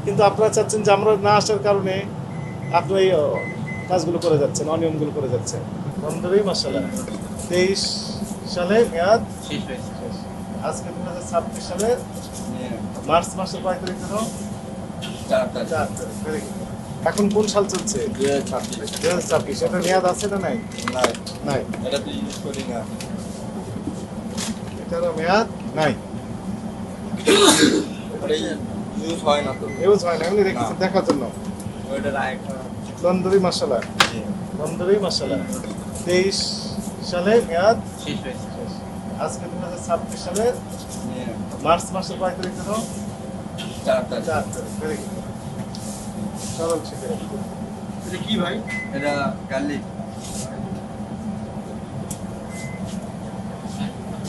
কিন্তু আপনারা চাচ্ছেন যে আমরা না আসার কারণে আপনি এই কাজগুলো করে যাচ্ছেন, অনিয়মগুলো করে যাচ্ছেন। 15ই মাসাল্লাহ 23 সালে মেয়াদ শেষ হয়েছে। আজকে 2026 সালের মার্চ মাসের কয় তারিখ ছিল? 4 তারিখ। 4 তারিখ। Very good. এখন কোন সাল চলছে? 2026। এটা মেয়াদ আছে না নাই? নাই। এটা তো ইউজ করি না। এটারও মেয়াদ নাই। এটা ইউজ হয় না তো। ইউজ হয় না, এমনি রেখেছে দেখার জন্য। ওইটা রাখা। 15ই মাসাল্লাহ 15ই মাসাল্লাহ 23 সালে মেয়াদ শেষ হয়েছে। আজকে 2026 সালের মার্চ মাসের কয় তারিখ ছিল? 4 তারিখ। 4 তারিখ। Very good. সরল শিখে এটা কি ভাই? এটা গার্লিক।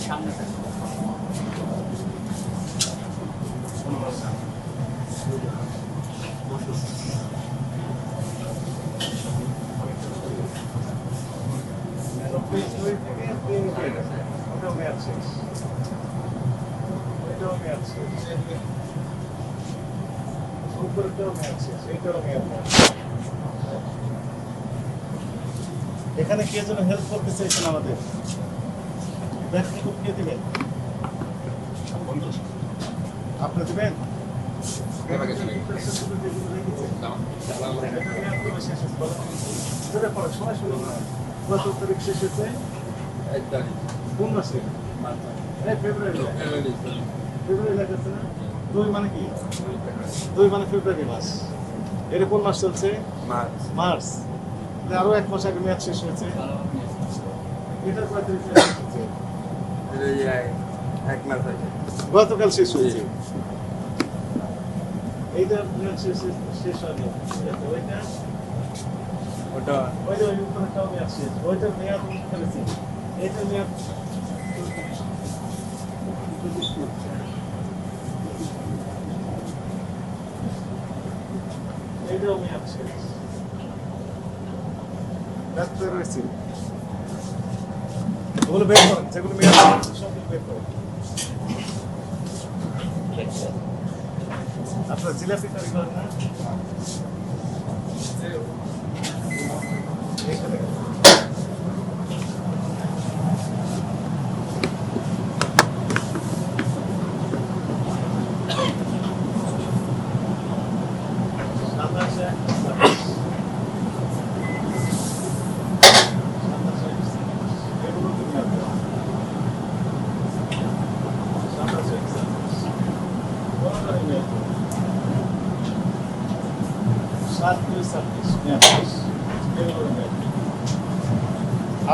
সামনে এখানে কে যেন হেল্প করতে চাইছেন আমাদের, কে দিবেন? আপনি দিবেন? কত তারিখ শেষ হয়েছে? 1 তারিখ। কোন মাসে? ফেব্রুয়ারি লাগাচ্ছে না? 2 মানে কি? 2 মানে ফেব্রুয়ারি মাস। এটা কোন মাস চলছে? মার্চ। আরো 1 মাস আগে মেয়াদ শেষ হয়েছে। এটার কয় তারিখ শেষ হয়েছে? এটা 1 মাস আগে। গতকাল শেষ হয়েছে। এইটা মেয়াদ শেষ হয়নি। ওইটা ওটা ওই উপরেরটাও মেয়াদ শেষ। ওইটার মেয়াদ ফেলেছে। এইটার মেয়াদ এইটাও মেয়াদ শেষ। ডাক্তার রয়েছে। ওগুলো বের করেন, যেগুলো মেয়াদ শেষ সবগুলো বের করেন। আপনার জিলাপি তৈরি করেন না? এখানে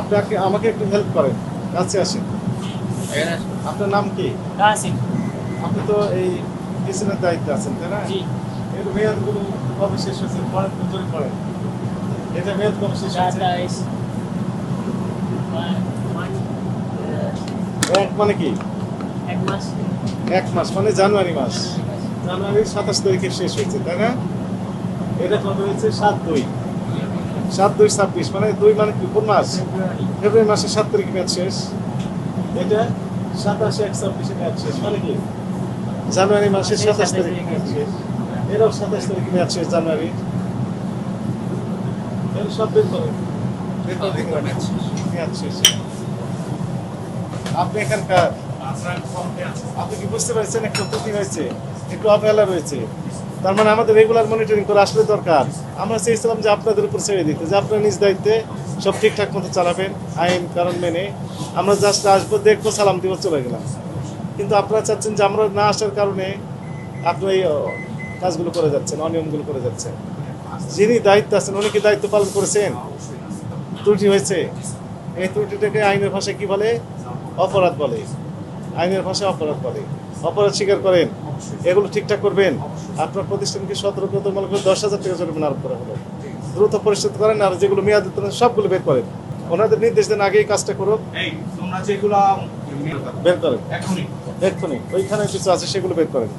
আপনাকে আমাকে একটু হেল্প করেন, কাছে আসেন। আপনার নাম কি? কাসিম। আপনি তো এই কিচেনের দায়িত্বে আছেন, তাই না? জি। এর মেয়াদগুলো কবে শেষ হয়েছে? পরের ভিতরে পড়েন। এটা মেয়াদ কবে শেষ হয়েছে? 27 এক মানে কি? 1 মাস। 1 মাস মানে জানুয়ারি মাস। জানুয়ারির 27 তারিখে শেষ হয়েছে, তাই না? এটা কবে হয়েছে? 7/2 7/2/26 মানে 2 মানে কি? কোন মাস? ফেব্রুয়ারি মাসের 7 তারিখে মেয়াদ শেষ। এটা 27/1/26 মেয়াদ শেষ মানে কি? জানুয়ারি মাসের 27 তারিখে মেয়াদ শেষ। এরাও 27 তারিখে মেয়াদ শেষ জানুয়ারি। এর সব বের করেন। মেয়াদ শেষ। আপনি এখানকার আপনি কি বুঝতে পারছেন একটু ত্রুটি হয়েছে, একটু অবহেলা রয়েছে? তার মানে আমাদের রেগুলার মনিটরিং করে আসলে দরকার। আমরা চেয়েছিলাম যে আপনাদের উপর ছেড়ে দিতে, যে আপনারা নিজ দায়িত্বে সব ঠিকঠাক মতো চালাবেন, আইন কারণ মেনে। আমরা জাস্ট আসবো, দেখবো, সালাম দিব, চলে গেলাম। কিন্তু আপনারা চাচ্ছেন যে আমরা না আসার কারণে আপনি এই কাজগুলো করে যাচ্ছেন, অনিয়মগুলো করে যাচ্ছেন। যিনি দায়িত্ব আছেন উনি কি দায়িত্ব পালন করেছেন? ত্রুটি হয়েছে। এই ত্রুটিটাকে আইনের ভাষায় কি বলে? অপরাধ বলে। আইনের ভাষায় অপরাধ বলে। অপরাধ স্বীকার করেন, এগুলো ঠিকঠাক করবেন। আপনার প্রতিষ্ঠানকে সতর্কতামূলক 10,000 টাকা জরিমানা আরোপ করা হলো। দ্রুত পরিশোধ করেন, আর যেগুলো মেয়াদ উত্তীর্ণ সবগুলো বের করেন। ওনাদের নির্দেশ দেন আগেই কাজটা করুক। তোমরা যেগুলা বের করেন এখনই এক্ষুনি। ওইখানে কিছু আছে সেগুলো বের করেন।